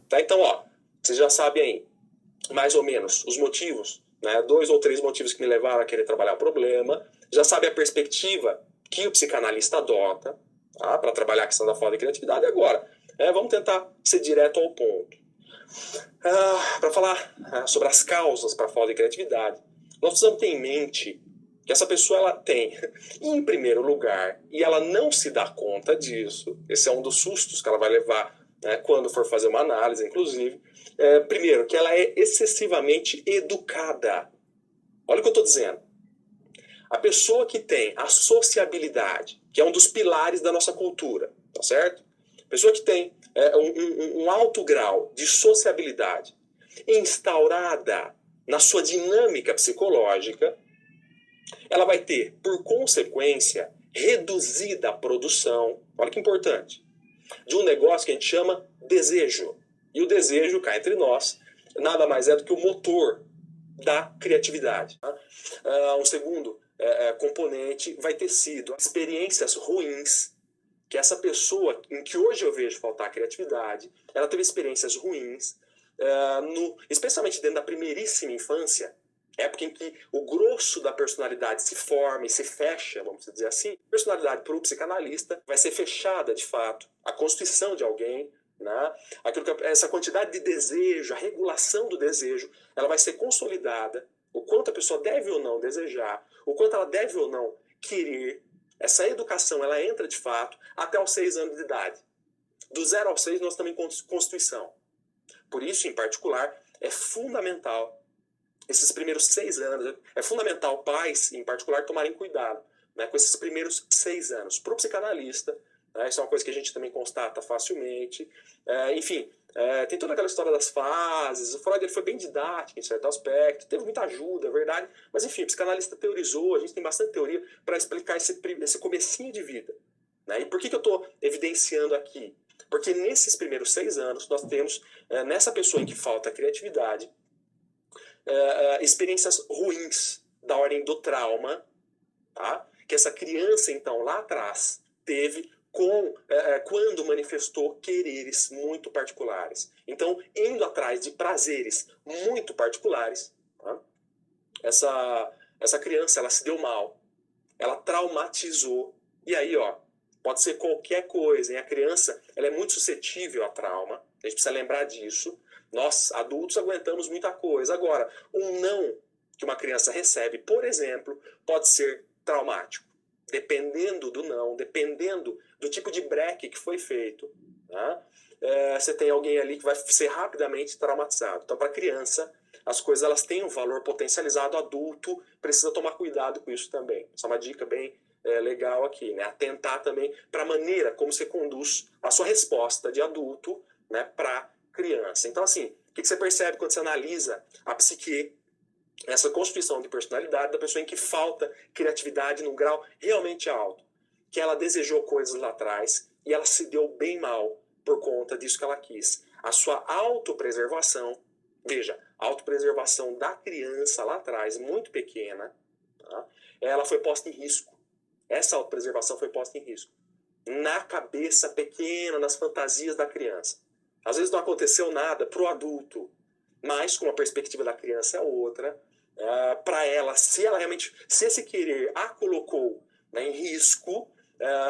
Tá? Então, ó, vocês já sabem aí, mais ou menos, os motivos, né? 2 ou 3 motivos que me levaram a querer trabalhar o problema. Já sabe a perspectiva que o psicanalista adota, tá? Para trabalhar a questão da falta de criatividade. E agora, vamos tentar ser direto ao ponto. Para falar sobre as causas para a falta de criatividade, nós precisamos ter em mente que essa pessoa ela tem, em primeiro lugar, e ela não se dá conta disso, esse é um dos sustos que ela vai levar, né, quando for fazer uma análise, inclusive, primeiro, que ela é excessivamente educada. Olha o que eu estou dizendo. A pessoa que tem a sociabilidade, que é um dos pilares da nossa cultura, tá certo? A pessoa que tem um alto grau de sociabilidade instaurada na sua dinâmica psicológica, ela vai ter, por consequência, reduzida a produção, olha que importante, de um negócio que a gente chama desejo. E o desejo, cá entre nós, nada mais é do que o motor da criatividade. Um segundo componente vai ter sido experiências ruins que essa pessoa, em que hoje eu vejo faltar criatividade, ela teve experiências ruins, especialmente dentro da primeiríssima infância, época em que o grosso da personalidade se forma e se fecha, vamos dizer assim. A personalidade para o psicanalista vai ser fechada, de fato, a constituição de alguém, né? Essa quantidade de desejo, a regulação do desejo, ela vai ser consolidada, o quanto a pessoa deve ou não desejar, o quanto ela deve ou não querer. Essa educação, ela entra de fato até os 6 anos de idade. Do 0 aos 6 nós temos constituição. Por isso, em particular, é fundamental, esses primeiros 6 anos, é fundamental pais, em particular, tomarem cuidado, né, com esses primeiros 6 anos. Para o psicanalista, né, isso é uma coisa que a gente também constata facilmente. Enfim, tem toda aquela história das fases. O Freud ele foi bem didático em certo aspecto, teve muita ajuda, é verdade. Mas enfim, o psicanalista teorizou, a gente tem bastante teoria para explicar esse comecinho de vida. Né? E por que eu estou evidenciando aqui? Porque nesses primeiros 6 anos nós temos, nessa pessoa em que falta criatividade, experiências ruins da ordem do trauma, tá? Que essa criança, então, lá atrás, teve quando manifestou quereres muito particulares. Então, indo atrás de prazeres muito particulares, tá? essa criança, ela se deu mal, ela traumatizou, e aí, ó, pode ser qualquer coisa, hein? A criança, ela é muito suscetível a trauma, a gente precisa lembrar disso. Nós, adultos, aguentamos muita coisa. Agora, um não que uma criança recebe, por exemplo, pode ser traumático. Dependendo do não, dependendo do tipo de breque que foi feito, né? Você tem alguém ali que vai ser rapidamente traumatizado. Então, para a criança, as coisas elas têm um valor potencializado. Adulto precisa tomar cuidado com isso também. Essa é uma dica bem legal aqui, né? Atentar também para a maneira como você conduz a sua resposta de adulto, né, para criança. Então, assim, o que você percebe quando você analisa a psique, essa constituição de personalidade da pessoa em que falta criatividade num grau realmente alto, que ela desejou coisas lá atrás e ela se deu bem mal por conta disso que ela quis. A sua autopreservação, veja, a autopreservação da criança lá atrás, muito pequena, tá? Ela foi posta em risco. Essa autopreservação foi posta em risco. Na cabeça pequena, nas fantasias da criança. Às vezes não aconteceu nada para o adulto, mas com a perspectiva da criança é outra. Para ela, se esse querer a colocou, né, em risco,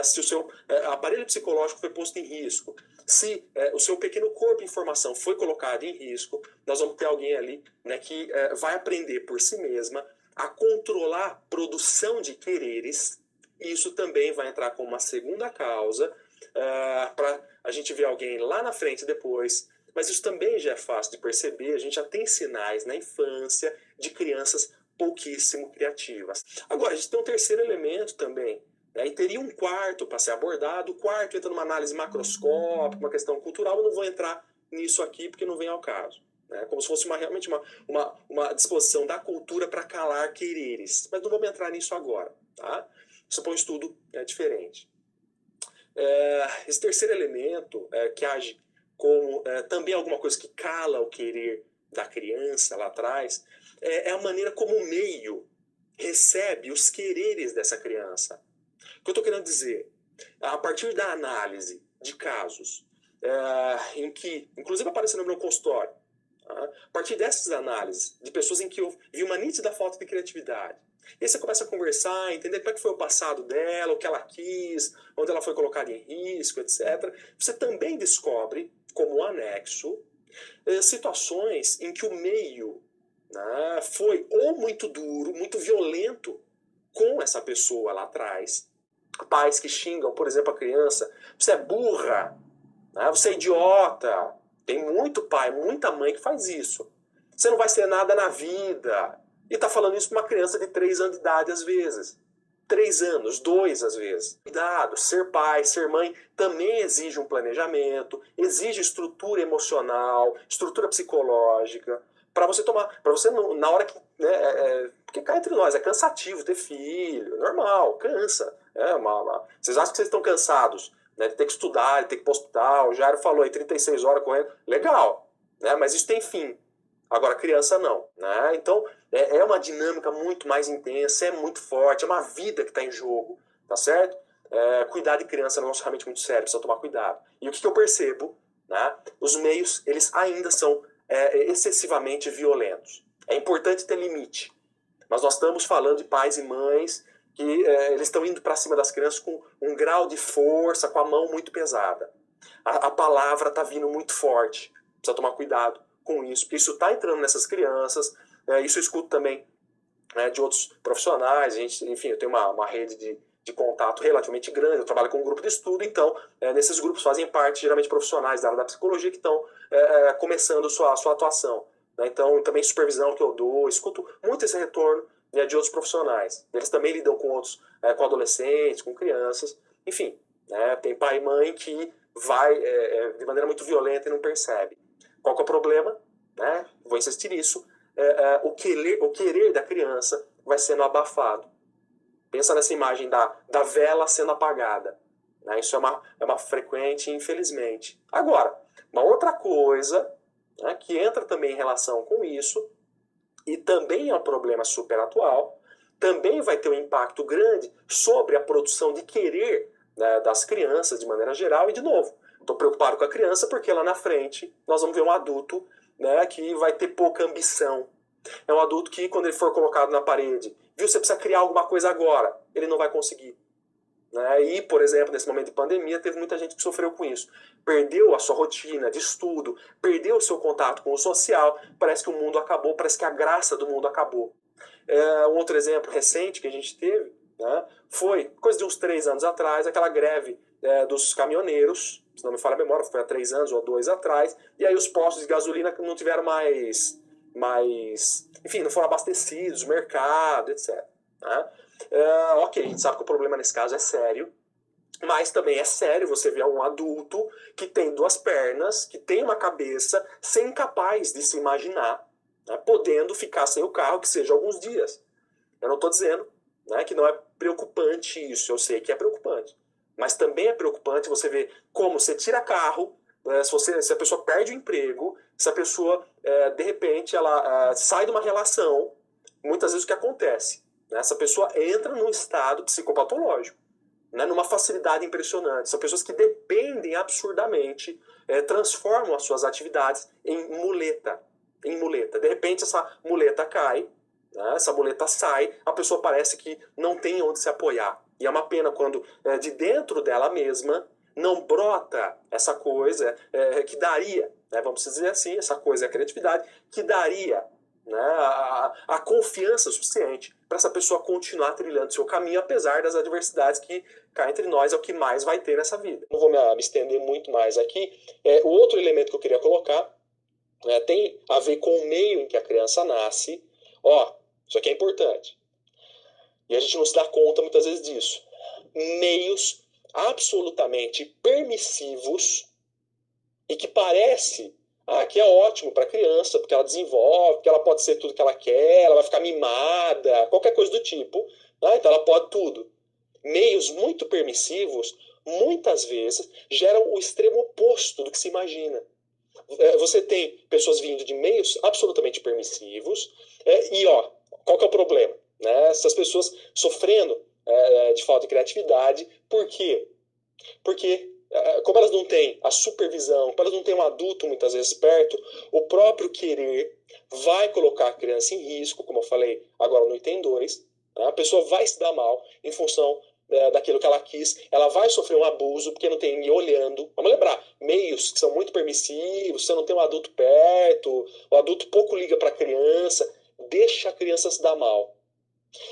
se o seu aparelho psicológico foi posto em risco, se o seu pequeno corpo em formação foi colocado em risco, nós vamos ter alguém ali, né, que vai aprender por si mesma a controlar a produção de quereres. E isso também vai entrar como uma segunda causa para a gente ver alguém lá na frente depois. Mas isso também já é fácil de perceber, a gente já tem sinais na infância de crianças pouquíssimo criativas. Agora, a gente tem um terceiro elemento também, né? E teria um quarto para ser abordado. O quarto entra numa análise macroscópica, uma questão cultural. Eu não vou entrar nisso aqui porque não vem ao caso. Né? Como se fosse realmente uma disposição da cultura para calar quereres. Mas não vamos entrar nisso agora. Tá? Isso é um estudo diferente. Esse terceiro elemento, que age como também alguma coisa que cala o querer da criança lá atrás, é a maneira como o meio recebe os quereres dessa criança. O que eu estou querendo dizer? A partir da análise de casos em que, inclusive aparecendo no meu consultório, tá? A partir dessas análises, de pessoas em que eu vi uma nítida falta de criatividade. E aí você começa a conversar, entender como é que foi o passado dela, o que ela quis, onde ela foi colocada em risco, etc. Você também descobre, como um anexo, situações em que o meio, né, foi ou muito duro, muito violento com essa pessoa lá atrás. Pais que xingam, por exemplo, a criança: você é burra, né, você é idiota. Tem muito pai, muita mãe que faz isso. Você não vai ser nada na vida. E tá falando isso para uma criança de 3 anos de idade às vezes. 3 anos, 2 às vezes. Cuidado, ser pai, ser mãe também exige um planejamento, exige estrutura emocional, estrutura psicológica, para você tomar, para você na hora que, né, porque cá entre nós é cansativo ter filho, normal, cansa. Vocês acham que vocês estão cansados, né, de ter que estudar, de ter que ir para o hospital? O Jairo falou aí 36 horas correndo, legal, né, mas isso tem fim. Agora, criança não, né? Então, é uma dinâmica muito mais intensa, é muito forte, é uma vida que está em jogo, tá certo? Cuidar de criança é um negócio realmente muito sério, precisa tomar cuidado. E o que eu percebo, né? Os meios, eles ainda são excessivamente violentos. É importante ter limite, mas nós estamos falando de pais e mães que eles estão indo para cima das crianças com um grau de força, com a mão muito pesada. A palavra está vindo muito forte, precisa tomar cuidado com isso, porque isso está entrando nessas crianças. Isso eu escuto também de outros profissionais. A gente, enfim, eu tenho uma rede de contato relativamente grande, eu trabalho com um grupo de estudo, então nesses grupos fazem parte geralmente profissionais da área da psicologia que estão começando sua atuação. Né? Então, também supervisão que eu dou, escuto muito esse retorno de outros profissionais. Eles também lidam com outros, com adolescentes, com crianças, enfim, tem pai e mãe que vai de maneira muito violenta e não percebe. Qual que é o problema? Né? Vou insistir nisso. O querer da criança vai sendo abafado. Pensa nessa imagem da vela sendo apagada. Né? Isso é uma frequente, infelizmente. Agora, uma outra coisa, né, que entra também em relação com isso, e também é um problema super atual, também vai ter um impacto grande sobre a produção de querer, né, das crianças de maneira geral. E, de novo, estou preocupado com a criança porque lá na frente nós vamos ver um adulto, né, que vai ter pouca ambição. É um adulto que, quando ele for colocado na parede, viu, você precisa criar alguma coisa agora, ele não vai conseguir. Né? E, por exemplo, nesse momento de pandemia, teve muita gente que sofreu com isso. Perdeu a sua rotina de estudo, perdeu o seu contato com o social, parece que o mundo acabou, parece que a graça do mundo acabou. Um outro exemplo recente que a gente teve, né, foi, coisa de uns 3 anos atrás, aquela greve dos caminhoneiros, se não me falha a memória, foi há 3 anos ou 2 atrás, e aí os postos de gasolina não tiveram mais enfim, não foram abastecidos, mercado, etc. Né? Ok, a gente sabe que o problema nesse caso é sério, mas também é sério você ver um adulto que tem 2 pernas, que tem uma cabeça, ser incapaz de se imaginar, né, podendo ficar sem o carro, que seja alguns dias. Eu não estou dizendo, né, que não é preocupante isso, eu sei que é preocupante. Mas também é preocupante você ver como você tira carro, se a pessoa perde o emprego, se a pessoa, de repente, ela sai de uma relação, muitas vezes o que acontece? Né, essa pessoa entra num estado psicopatológico, né, numa facilidade impressionante. São pessoas que dependem absurdamente, transformam as suas atividades em muleta. De repente essa muleta cai, né, essa muleta sai, a pessoa parece que não tem onde se apoiar. E é uma pena quando de dentro dela mesma não brota essa coisa que daria, né, vamos dizer assim, essa coisa é a criatividade, que daria, né, a confiança suficiente para essa pessoa continuar trilhando seu caminho, apesar das adversidades que cá entre nós é o que mais vai ter nessa vida. Não vou me estender muito mais aqui. O outro elemento que eu queria colocar tem a ver com o meio em que a criança nasce. Isso aqui é importante. E a gente não se dá conta muitas vezes disso. Meios absolutamente permissivos e que parece que é ótimo para a criança, porque ela desenvolve, porque ela pode ser tudo que ela quer, ela vai ficar mimada, qualquer coisa do tipo. Né? Então ela pode tudo. Meios muito permissivos, muitas vezes, geram o extremo oposto do que se imagina. Você tem pessoas vindo de meios absolutamente permissivos, qual que é o problema? Né? Essas pessoas sofrendo de falta de criatividade, por quê? Porque como elas não têm a supervisão, como elas não têm um adulto muitas vezes perto, o próprio querer vai colocar a criança em risco, como eu falei agora no item 2. A pessoa vai se dar mal em função daquilo que ela quis, ela vai sofrer um abuso porque não tem ninguém olhando. Vamos lembrar, meios que são muito permissivos, você não tem um adulto perto, o adulto pouco liga para a criança, deixa a criança se dar mal.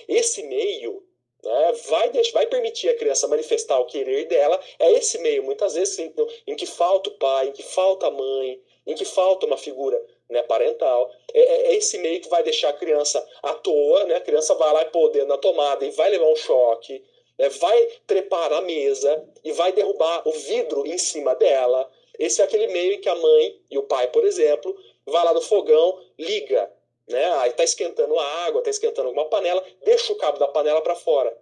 Esse meio, né, vai permitir a criança manifestar o querer dela. É esse meio, muitas vezes, em que falta o pai, em que falta a mãe, em que falta uma figura, né, parental. É esse meio que vai deixar a criança à toa, né? A criança vai lá e pôr o dedo na tomada e vai levar um choque, né, vai trepar na mesa e vai derrubar o vidro em cima dela. Esse é aquele meio em que a mãe e o pai, por exemplo, vai lá no fogão, liga, né? Aí tá esquentando a água, tá esquentando alguma panela, deixa o cabo da panela para fora.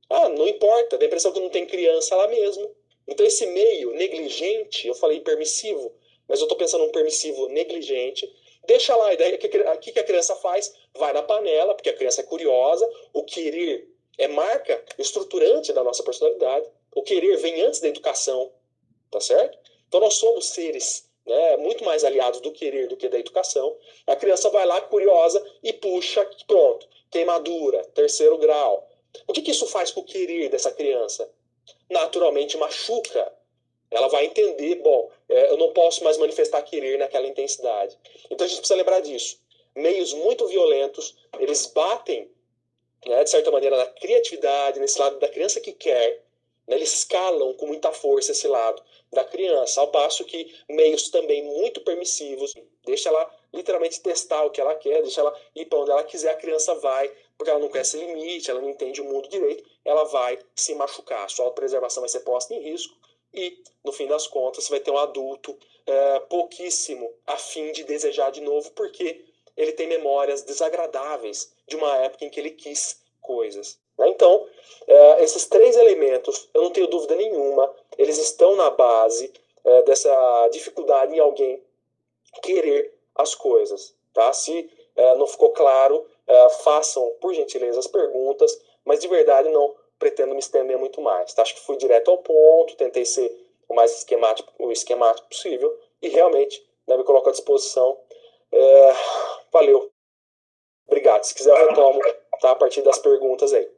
Ah, não importa, dá a impressão que não tem criança lá mesmo. Então esse meio negligente, eu falei permissivo, mas eu tô pensando num permissivo negligente, deixa lá, e daí o que a criança faz? Vai na panela, porque a criança é curiosa, o querer é marca estruturante da nossa personalidade, o querer vem antes da educação, tá certo? Então nós somos seres, né, muito mais aliados do querer do que da educação. A criança vai lá curiosa e puxa, pronto, queimadura, terceiro grau. O que isso faz com o querer dessa criança? Naturalmente machuca. Ela vai entender, bom, eu não posso mais manifestar querer naquela intensidade. Então a gente precisa lembrar disso. Meios muito violentos, eles batem, né, de certa maneira, na criatividade, nesse lado da criança que quer, né, eles escalam com muita força esse lado da criança, ao passo que meios também muito permissivos, deixa ela literalmente testar o que ela quer, deixa ela ir para onde ela quiser, a criança vai, porque ela não conhece limite, ela não entende o mundo direito, ela vai se machucar, a sua autopreservação vai ser posta em risco e, no fim das contas, você vai ter um adulto pouquíssimo a fim de desejar de novo, porque ele tem memórias desagradáveis de uma época em que ele quis coisas. Então, esses três elementos, eu não tenho dúvida nenhuma, eles estão na base dessa dificuldade em alguém querer as coisas. Tá? Se não ficou claro, façam, por gentileza, as perguntas, mas de verdade não pretendo me estender muito mais. Tá? Acho que fui direto ao ponto, tentei ser o esquemático possível e realmente, né, me coloco à disposição. Valeu. Obrigado. Se quiser eu retomo, tá, a partir das perguntas aí.